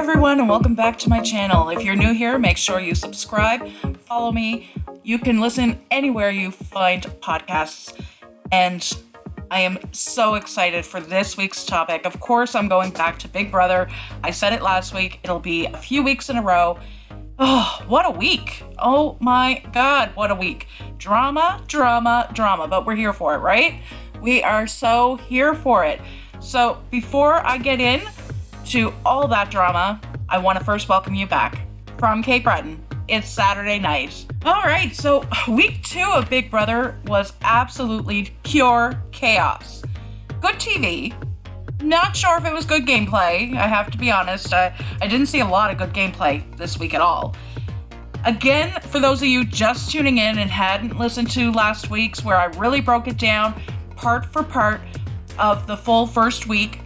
everyone, and welcome back to my channel. If you're new here, make sure you subscribe, follow me. You can listen anywhere you find podcasts, and I am so excited for this week's topic. Of course, I'm going back to Big Brother. I said it last week. It'll be a few weeks in a row. Oh, what a week. Oh my God, what a week. Drama, drama, drama, but we're here for it, right? We are so here for it. So before I get in to all that drama, I want to first welcome you back from Cape Breton. It's Saturday night. All right, so week 2 of Big Brother was absolutely pure chaos. Good TV. Not sure if it was good gameplay, I have to be honest. I didn't see a lot of good gameplay this week at all. Again, for those of you just tuning in and hadn't listened to last week's, where I really broke it down part for part of the full first week,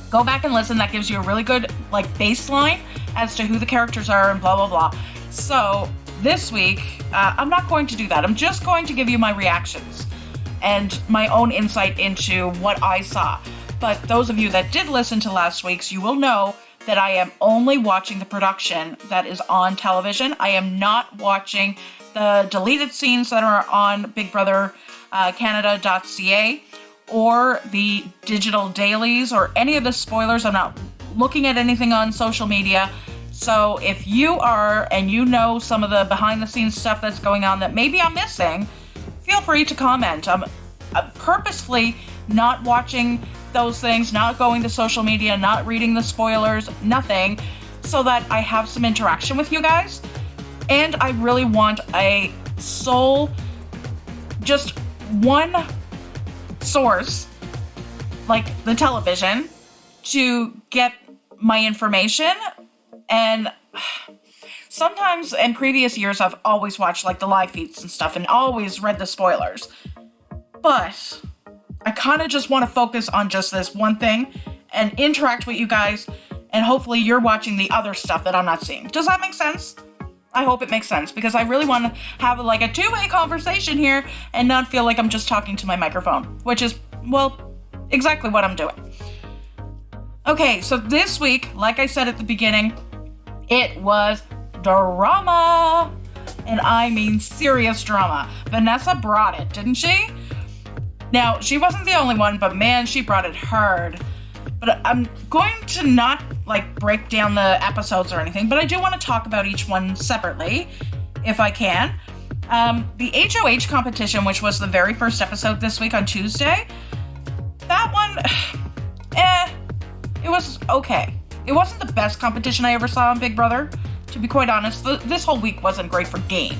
go back and listen. That gives you a really good baseline as to who the characters are and blah, blah, blah. So this week, I'm not going to do that. I'm just going to give you my reactions and my own insight into what I saw. But those of you that did listen to last week's, you will know that I am only watching the production that is on television. I am not watching the deleted scenes that are on Big Brother Canada.ca or the digital dailies or any of the spoilers. I'm not looking at anything on social media. So if you are and you know some of the behind the scenes stuff that's going on that maybe I'm missing, feel free to comment. I'm purposefully not watching those things, not going to social media, not reading the spoilers, nothing, so that I have some interaction with you guys. And I really want a sole, just one source, like the television, to get my information. And sometimes in previous years, I've always watched the live feeds and stuff and always read the spoilers. But I kind of just want to focus on just this one thing and interact with you guys, and hopefully you're watching the other stuff that I'm not seeing. Does that make sense? I hope it makes sense, because I really want to have a two-way conversation here and not feel like I'm just talking to my microphone, which is, well, exactly what I'm doing. Okay, so this week, like I said at the beginning, it was drama, and I mean serious drama. Vanessa brought it, didn't she? Now, she wasn't the only one, but man, she brought it hard. But I'm going to not break down the episodes or anything, but I do want to talk about each one separately, if I can. The HOH competition, which was the very first episode this week on Tuesday, that one, it was okay. It wasn't the best competition I ever saw on Big Brother. To be quite honest, this whole week wasn't great for game.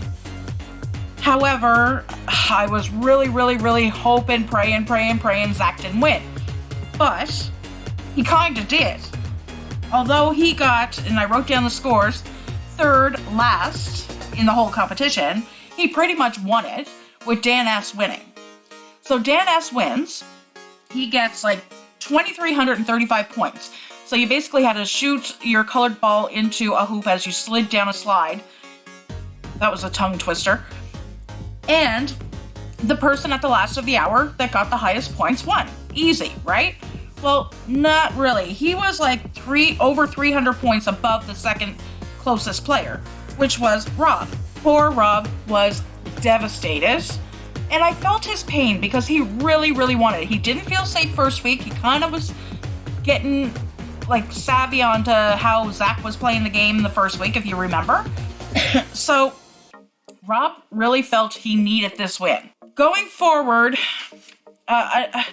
However, I was really, really, really hoping, praying ZACK didn't win. But he kind of did. Although he got, and I wrote down the scores, third last in the whole competition, he pretty much won it, with Dan S winning. So Dan S wins. He gets 2,335 points. So you basically had to shoot your colored ball into a hoop as you slid down a slide. That was a tongue twister. And the person at the last of the hour that got the highest points won. Easy, right? Well, not really. He was over 300 points above the second closest player, which was Rob. Poor Rob was devastated. And I felt his pain because he really, really wanted it. He didn't feel safe first week. He kind of was getting savvy onto how ZACK was playing the game the first week, if you remember. So Rob really felt he needed this win. Going forward, that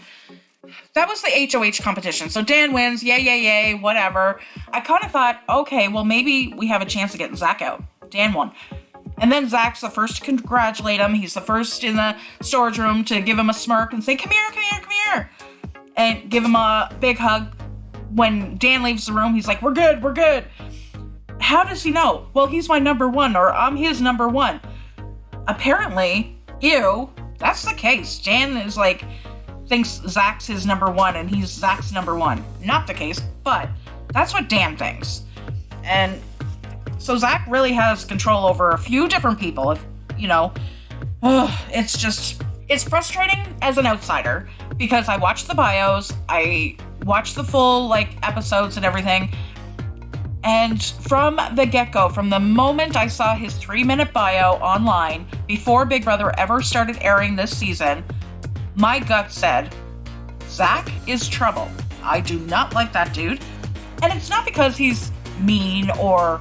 was the HOH competition. So Dan wins, yay, whatever. I kind of thought, okay, well, maybe we have a chance of getting ZACK out. Dan won. And then ZACK's the first to congratulate him. He's the first in the storage room to give him a smirk and say, come here. And give him a big hug. When Dan leaves the room, he's like, we're good. How does he know? Well, he's my number one, or I'm his number one. Apparently, that's the case. Dan is thinks ZACK's his number one, and he's ZACK's number one. Not the case, but that's what Dan thinks. And so ZACK really has control over a few different people, it's frustrating as an outsider, because I watch the bios, I watch the full, episodes and everything, And from the get-go, from the moment I saw his 3-minute bio online, before Big Brother ever started airing this season, my gut said, Zach is trouble. I do not like that dude. And it's not because he's mean or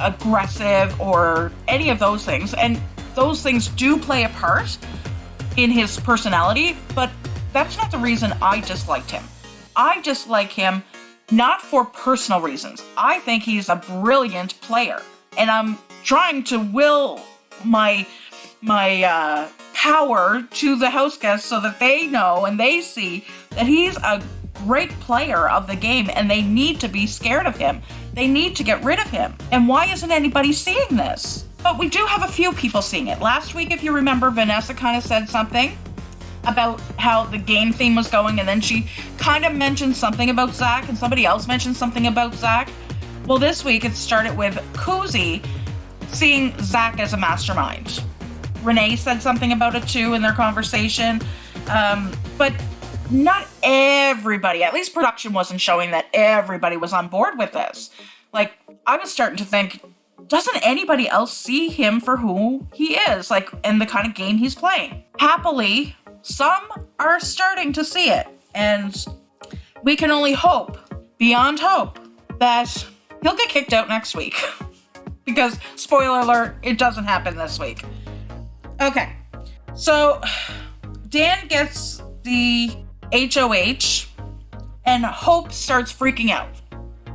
aggressive or any of those things. And those things do play a part in his personality, but that's not the reason I disliked him. I dislike him not for personal reasons. I think he's a brilliant player, and I'm trying to will my power to the house guests so that they know and they see that he's a great player of the game, and they need to be scared of him. They need to get rid of him. And why isn't anybody seeing this? But we do have a few people seeing it. Last week, if you remember, Vanessa kind of said something about how the game theme was going, and then she kind of mentioned something about Zach, and somebody else mentioned something about Zach. Well, this week it started with Kuzi seeing Zach as a mastermind. Renee said something about it too in their conversation, but not everybody, at least production wasn't showing that everybody was on board with this. Like, I was starting to think, doesn't anybody else see him for who he is, like, and the kind of game he's playing? Happily, some are starting to see it, and we can only hope, beyond hope, that he'll get kicked out next week. Because, spoiler alert, it doesn't happen this week. Okay, so Dan gets the HOH, and Hope starts freaking out.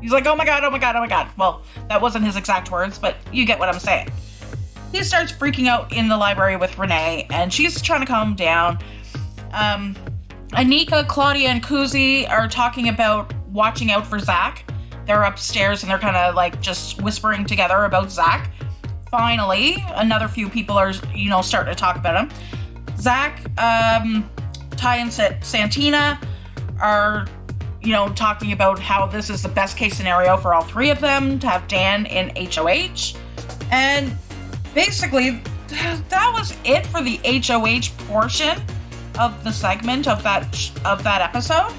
He's like, oh my god, oh my god, oh my god. Well, that wasn't his exact words, but you get what I'm saying. He starts freaking out in the library with Renee, and she's trying to calm him down. Anika, Claudia, and Kuzi are talking about watching out for Zach. They're upstairs, and they're kind of like just whispering together about Zach. Finally, another few people are, starting to talk about him. Zach, Ty, and Santina are, talking about how this is the best case scenario for all three of them to have Dan in HOH. And basically, that was it for the HOH portion of the segment of that episode.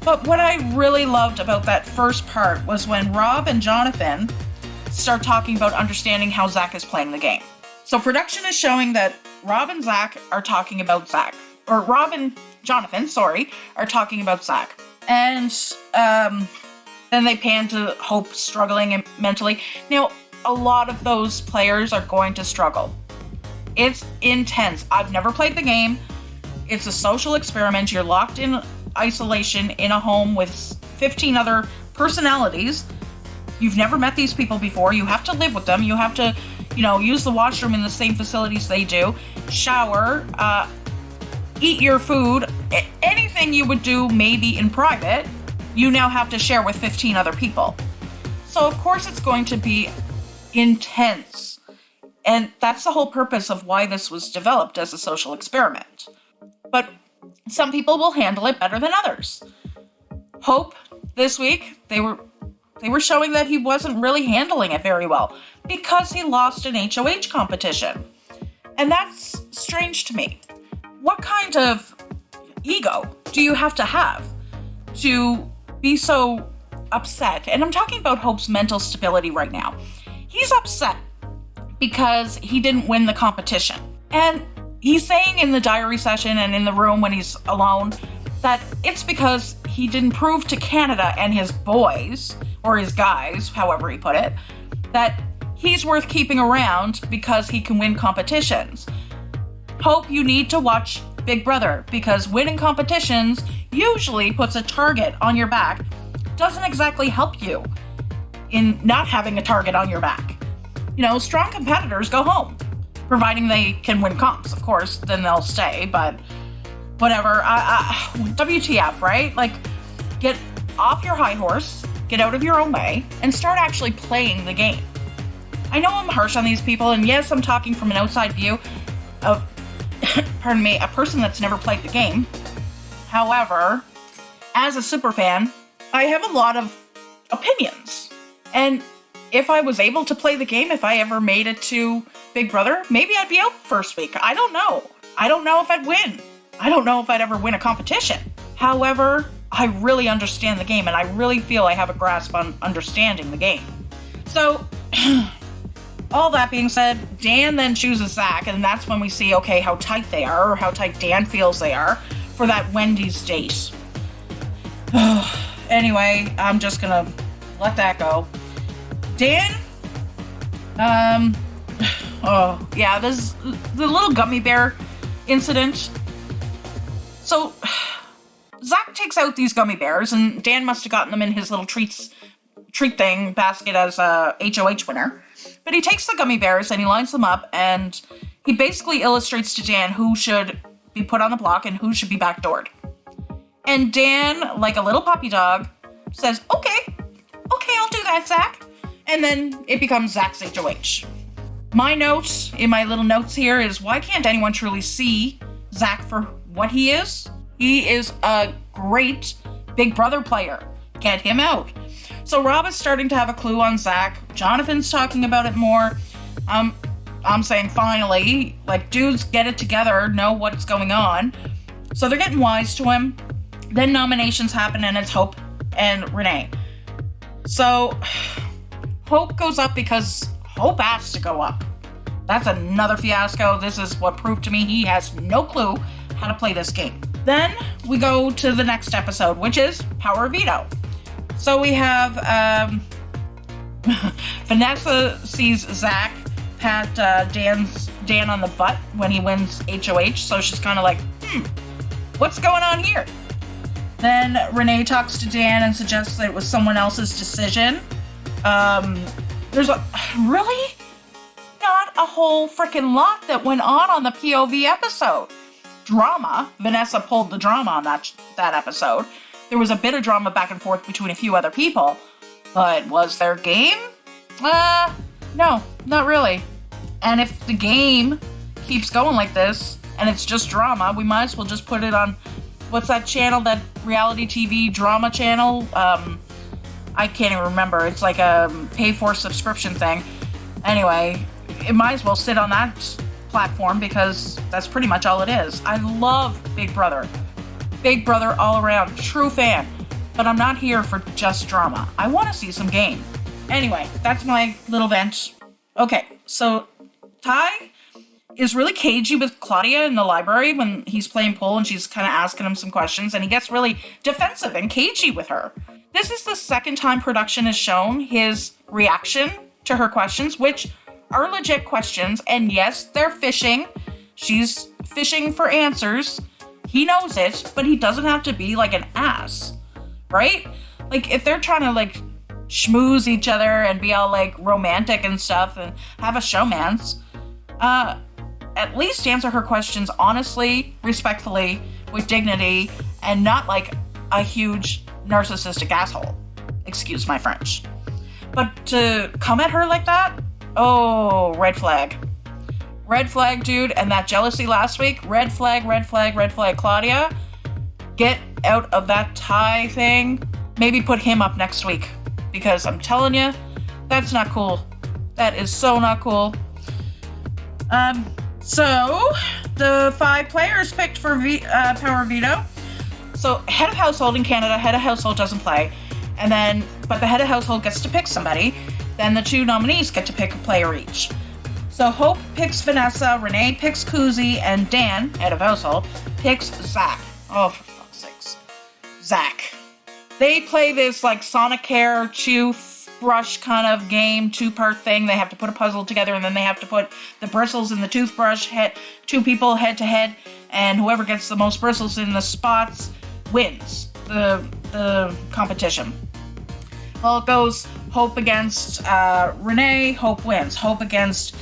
But what I really loved about that first part was when Rob and Jonathan start talking about understanding how Zach is playing the game. So production is showing that Rob and Zach are talking about Zach. Or Rob and Jonathan, are talking about Zach. And then they pan to Hope struggling mentally. Now, a lot of those players are going to struggle. It's intense. I've never played the game. It's a social experiment. You're locked in isolation in a home with 15 other personalities. You've never met these people before. You have to live with them. You have to, use the washroom in the same facilities they do. Shower, eat your food. Anything you would do maybe in private, you now have to share with 15 other people. So of course it's going to be intense. And that's the whole purpose of why this was developed as a social experiment. But some people will handle it better than others. Hope, this week, they were showing that he wasn't really handling it very well because he lost an HOH competition. And that's strange to me. What kind of ego do you have to be so upset? And I'm talking about Hope's mental stability right now. He's upset because he didn't win the competition. And he's saying in the diary session and in the room when he's alone that it's because he didn't prove to Canada and his boys, or his guys, however he put it, that he's worth keeping around because he can win competitions. Hope, you need to watch Big Brother, because winning competitions usually puts a target on your back. Doesn't exactly help you in not having a target on your back. Strong competitors go home. Providing they can win comps, of course, then they'll stay, but whatever. WTF, right? Like, get off your high horse, get out of your own way, and start actually playing the game. I know I'm harsh on these people, and yes, I'm talking from an outside view of, a person that's never played the game. However, as a super fan, I have a lot of opinions. And if I was able to play the game, if I ever made it to Big Brother, maybe I'd be out first week. I don't know. I don't know if I'd win. I don't know if I'd ever win a competition. However, I really understand the game, and I really feel I have a grasp on understanding the game. So, all that being said, Dan then chooses Zach, and that's when we see, okay, how tight they are, or how tight Dan feels they are for that Wendy's date. Anyway, I'm just gonna let that go. Dan, oh, yeah, this the little gummy bear incident. So, Zach takes out these gummy bears, and Dan must have gotten them in his little treat thing basket as a HOH winner. But he takes the gummy bears and he lines them up, and he basically illustrates to Dan who should be put on the block and who should be backdoored. And Dan, like a little puppy dog, says, okay, I'll do that, Zach. And then it becomes Zach's HOH. My note in my little notes here is, why can't anyone truly see Zach for what he is? He is a great Big Brother player. Get him out. So Rob is starting to have a clue on Zach. Jonathan's talking about it more. I'm saying finally, like, dudes, get it together, know what's going on. So they're getting wise to him. Then nominations happen, and it's Hope and Renee. So Hope goes up because Hope has to go up. That's another fiasco. This is what proved to me he has no clue how to play this game. Then we go to the next episode, which is Power Veto. So we have Vanessa sees Zach pat Dan on the butt when he wins HOH, so she's kind of like, what's going on here? Then Renee talks to Dan and suggests that it was someone else's decision. There's really not a whole freaking lot that went on the POV episode. Drama. Vanessa pulled the drama on that episode. There was a bit of drama back and forth between a few other people, but was there game? No, not really. And if the game keeps going like this, and it's just drama, we might as well just put it on, what's that channel, that reality TV drama channel? I can't even remember. It's like a pay-for subscription thing. Anyway, it might as well sit on that platform because that's pretty much all it is. I love Big Brother. Big Brother all around. True fan. But I'm not here for just drama. I want to see some game. Anyway, that's my little vent. Okay, so Ty is really cagey with Claudia in the library when he's playing pool and she's kind of asking him some questions, and he gets really defensive and cagey with her. This is the second time production has shown his reaction to her questions, which are legit questions, and yes, they're fishing. She's fishing for answers. He knows it, but he doesn't have to be like an ass, right? Like, if they're trying to like schmooze each other and be all like romantic and stuff and have a showmance, at least answer her questions honestly, respectfully, with dignity, and not like a huge narcissistic asshole. Excuse my French. But to come at her like that, oh, red flag. Red flag, dude. And that jealousy last week, red flag, red flag, red flag. Claudia, get out of that Ty thing. Maybe put him up next week, because I'm telling you, that's not cool. That is so not cool. So the 5 players picked for Power Veto. So head of household in Canada, head of household doesn't play, but the head of household gets to pick somebody. Then the 2 nominees get to pick a player each. So Hope picks Vanessa, Renee picks Kuzi, and Dan, head of household, picks Zach. Oh, for fuck's sakes. Zach. They play this like Sonic Hair toothbrush kind of game, 2-part thing. They have to put a puzzle together, and then they have to put the bristles in the toothbrush, 2 people head to head, and whoever gets the most bristles in the spots wins the competition. Well, it goes Hope against Renee, Hope wins. Hope against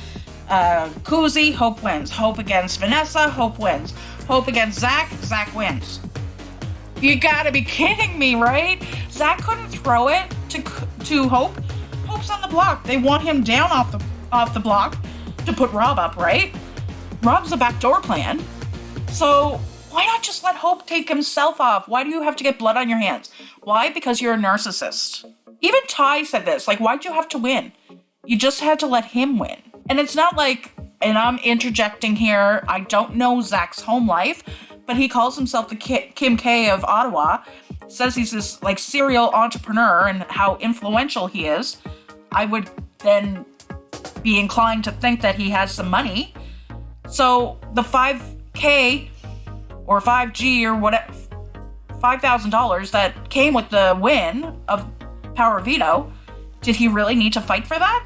Kuzi, Hope wins. Hope against Vanessa, Hope wins. Hope against Zach, Zach wins. You gotta be kidding me, right? Zach couldn't throw it to Hope. Hope's on the block. They want him down off the block to put Rob up, right? Rob's a backdoor plan. So why not just let Hope take himself off? Why do you have to get blood on your hands? Why? Because you're a narcissist. Even Ty said this. Like, why'd you have to win? You just had to let him win. And it's not like, and I'm interjecting here, I don't know Zach's home life, but he calls himself the Kim K of Ottawa, says he's this like serial entrepreneur and how influential he is. I would then be inclined to think that he has some money. So the $5K or 5G or whatever, $5,000 that came with the win of Power of Veto, did he really need to fight for that?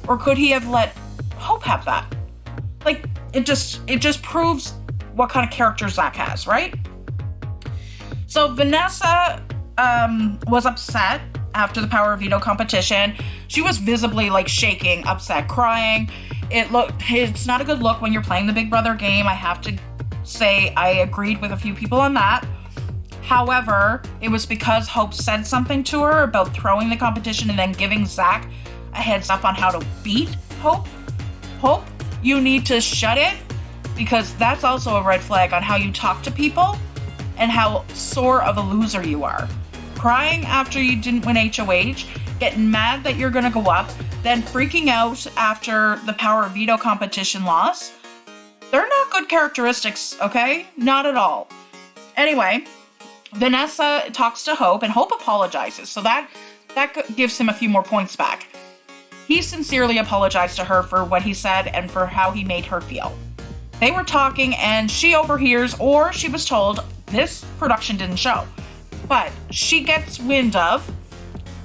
Or could he have let Hope have that? Like, it just proves what kind of character Zach has, right? So Vanessa was upset after the Power of Veto competition. She was visibly like shaking, upset, crying. It's not a good look when you're playing the Big Brother game. I have to say I agreed with a few people on that. However, it was because Hope said something to her about throwing the competition and then giving Zach a heads up on how to beat Hope. Hope, you need to shut it, because that's also a red flag on how you talk to people and how sore of a loser you are. Crying after you didn't win HOH, getting mad that you're gonna go up, then freaking out after the Power of Veto competition loss. They're not good characteristics, okay? Not at all. Anyway, Vanessa talks to Hope, and Hope apologizes, so that gives him a few more points back. He sincerely apologized to her for what he said and for how he made her feel. They were talking, and she overhears, or she was told, this production didn't show, but she gets wind of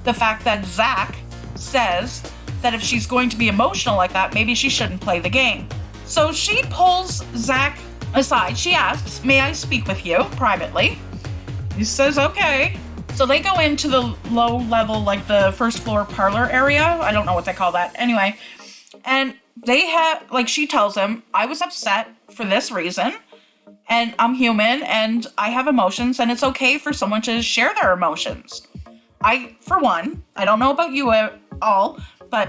the fact that Zach says that if she's going to be emotional like that, maybe she shouldn't play the game. So she pulls Zach aside. She asks, "May I speak with you privately?" He says, "Okay." So they go into the low level, like the first floor parlor area. I don't know what they call that. Anyway, and they have, like, she tells him, "I was upset for this reason, and I'm human, and I have emotions, and it's okay for someone to share their emotions. I, for one," I don't know about you all, but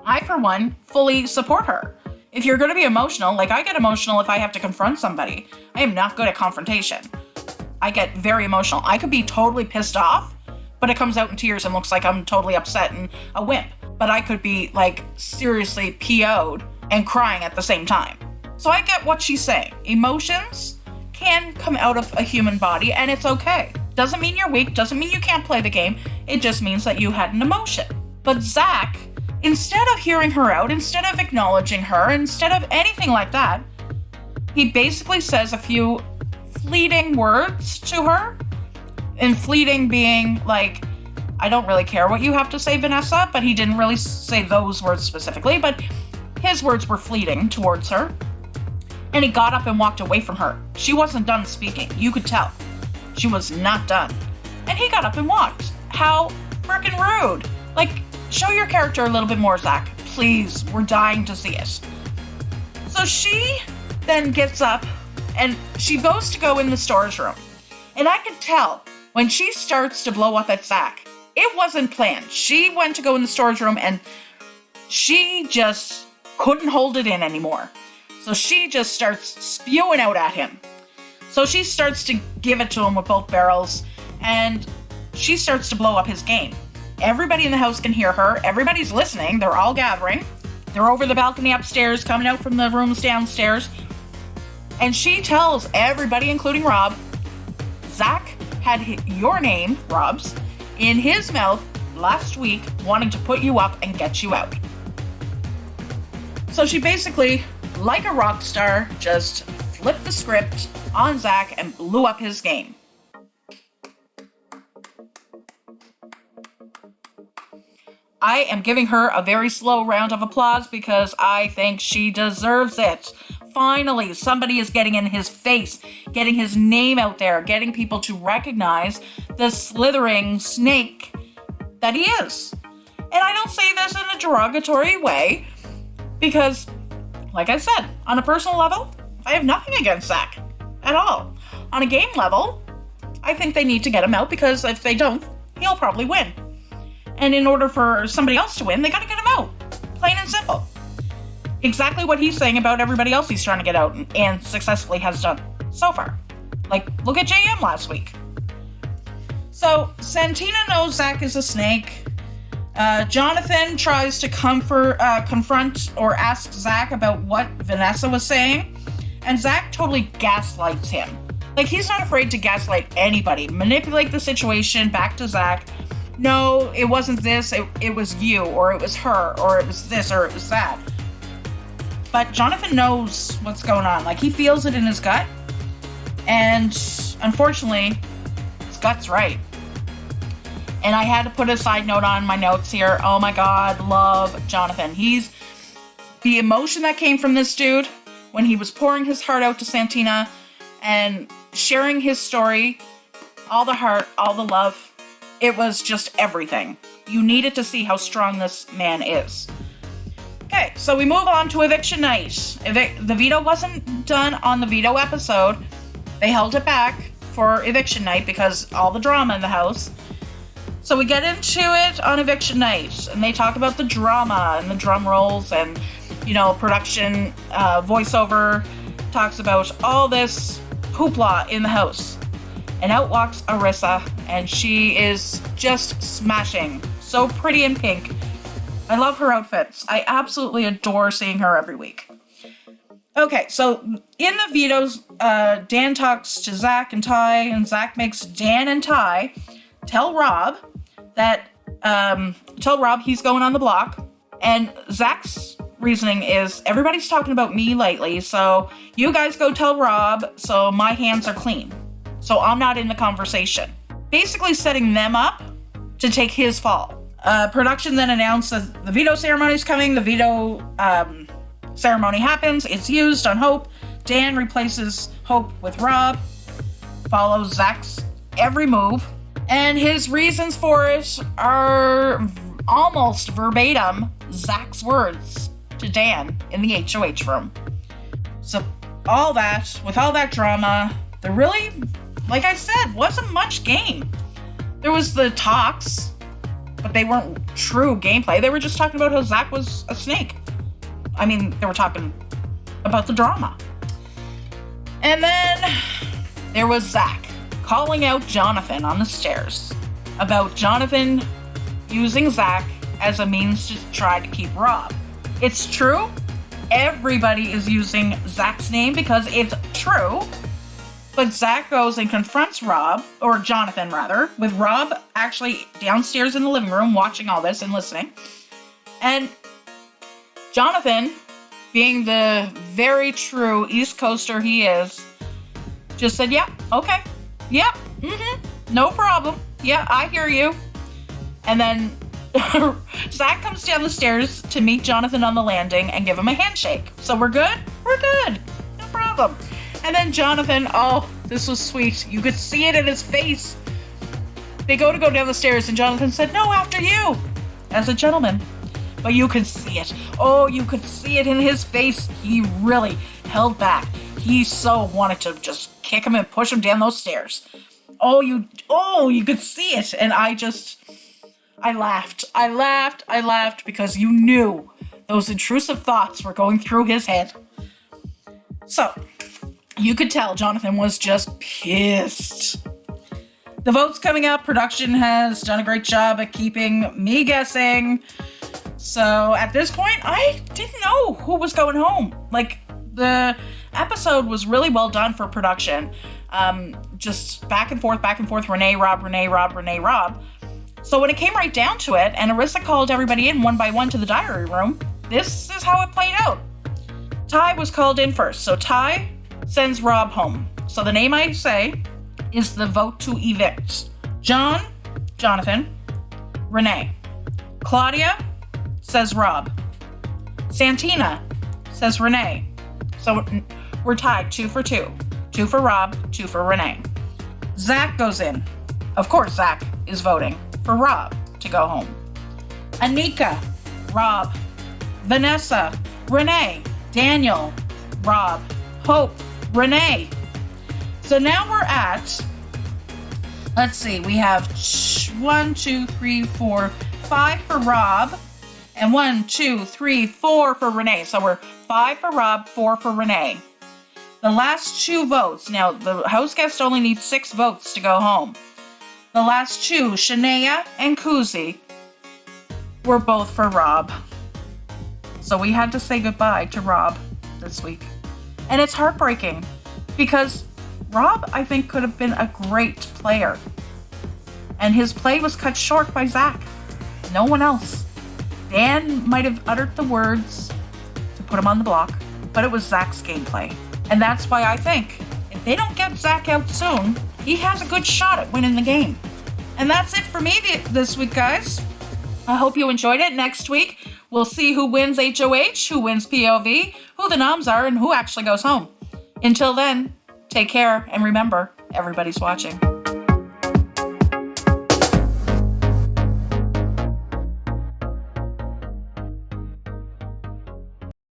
I, for one, fully support her. If you're going to be emotional, like I get emotional if I have to confront somebody. I am not good at confrontation. I get very emotional. I could be totally pissed off, but it comes out in tears and looks like I'm totally upset and a wimp. But I could be like seriously PO'd and crying at the same time. So I get what she's saying. Emotions can come out of a human body, and it's okay. Doesn't mean you're weak, doesn't mean you can't play the game. It just means that you had an emotion. But Zach, instead of hearing her out, instead of acknowledging her, instead of anything like that, he basically says a few fleeting words to her. And fleeting being like, "I don't really care what you have to say, Vanessa," but he didn't really say those words specifically, but his words were fleeting towards her. And he got up and walked away from her. She wasn't done speaking. You could tell. She was not done. And he got up and walked. How freaking rude. Like, show your character a little bit more, Zach. Please, we're dying to see it. So she then gets up and she goes to go in the storage room. And I could tell when she starts to blow up at Zach, it wasn't planned. She went to go in the storage room and she just couldn't hold it in anymore. So she just starts spewing out at him. So she starts to give it to him with both barrels, and she starts to blow up his game. Everybody in the house can hear her. Everybody's listening. They're all gathering. They're over the balcony upstairs, coming out from the rooms downstairs. And she tells everybody, including Rob, Zach had your name, Rob's, in his mouth last week, wanting to put you up and get you out. So she basically, like a rock star, just flipped the script on Zach and blew up his game. I am giving her a very slow round of applause because I think she deserves it. Finally, somebody is getting in his face, getting his name out there, getting people to recognize the slithering snake that he is. And I don't say this in a derogatory way because, like I said, on a personal level, I have nothing against Zach at all. On a game level, I think they need to get him out because if they don't, he'll probably win. And in order for somebody else to win, they gotta get him out. Plain and simple. Exactly what he's saying about everybody else he's trying to get out and successfully has done so far. Like, look at JM last week. So, Santina knows Zach is a snake. Jonathan tries to confront or ask Zach about what Vanessa was saying. And Zach totally gaslights him. Like, he's not afraid to gaslight anybody, manipulate the situation back to Zach. No, it wasn't this, it was you, or it was her, or it was this, or it was that. But Jonathan knows what's going on. Like, he feels it in his gut. And unfortunately, his gut's right. And I had to put a side note on my notes here. Oh my God, love Jonathan. He's the emotion that came from this dude when he was pouring his heart out to Santina and sharing his story, all the heart, all the love. It was just everything. You needed to see how strong this man is. Okay, so we move on to eviction night. The veto wasn't done on the veto episode. They held it back for eviction night because all the drama in the house. So we get into it on eviction night, and they talk about the drama and the drum rolls and, production, voiceover talks about all this hoopla in the house. And out walks Arissa, and she is just smashing. So pretty in pink. I love her outfits. I absolutely adore seeing her every week. Okay, so in the vetoes, Dan talks to Zach and Ty, and Zach makes Dan and Ty tell Rob he's going on the block. And Zach's reasoning is, everybody's talking about me lately, so you guys go tell Rob so my hands are clean. So I'm not in the conversation. Basically setting them up to take his fall. Production then announced that the veto ceremony is coming. The veto ceremony happens. It's used on Hope. Dan replaces Hope with Rob. Follows Zach's every move. And his reasons for it are almost verbatim Zach's words to Dan in the HOH room. So with all that drama, there really, like I said, wasn't much game. There was the talks, but they weren't true gameplay. They were just talking about how Zach was a snake. I mean, they were talking about the drama. And then there was Zach calling out Jonathan on the stairs about Jonathan using Zach as a means to try to keep Rob. It's true. Everybody is using Zach's name because it's true. But Zach goes and confronts Jonathan rather, with Rob actually downstairs in the living room watching all this and listening. And Jonathan, being the very true East Coaster he is, just said, yeah, okay, yeah, no problem, yeah, I hear you. And then Zach comes down the stairs to meet Jonathan on the landing and give him a handshake. So we're good? We're good, no problem. And then Jonathan, oh, this was sweet. You could see it in his face. They go down the stairs and Jonathan said, no, after you, as a gentleman. But you could see it. Oh, you could see it in his face. He really held back. He so wanted to just kick him and push him down those stairs. You could see it. And I laughed because you knew those intrusive thoughts were going through his head. So, you could tell Jonathan was just pissed. The vote's coming up. Production has done a great job at keeping me guessing. So at this point, I didn't know who was going home. Like, the episode was really well done for production. Just back and forth, Renee, Rob. So when it came right down to it, and Arissa called everybody in one by one to the diary room, this is how it played out. Ty was called in first. So Ty sends Rob home. So the name I say is the vote to evict. Jonathan, Renee. Claudia says Rob. Santina says Renee. So we're tied 2 for 2. 2 for Rob, 2 for Renee. Zach goes in. Of course, Zach is voting for Rob to go home. Anika, Rob. Vanessa, Renee. Daniel, Rob. Hope, Renee. So now we're at, let's see, we have 1, 2, 3, 4, 5 for Rob, and 1, 2, 3, 4 for Renee. So we're 5 for Rob, 4 for Renee. The last 2 votes, now the house guest only needs 6 votes to go home. The last 2, Shania and Kuzi, were both for Rob. So we had to say goodbye to Rob this week. And it's heartbreaking because Rob, I think, could have been a great player. And his play was cut short by Zach. No one else. Dan might have uttered the words to put him on the block, but it was Zach's gameplay. And that's why I think if they don't get Zach out soon, he has a good shot at winning the game. And that's it for me this week, guys. I hope you enjoyed it. Next week, we'll see who wins HOH, who wins POV, who the noms are, and who actually goes home. Until then, take care, and remember, everybody's watching.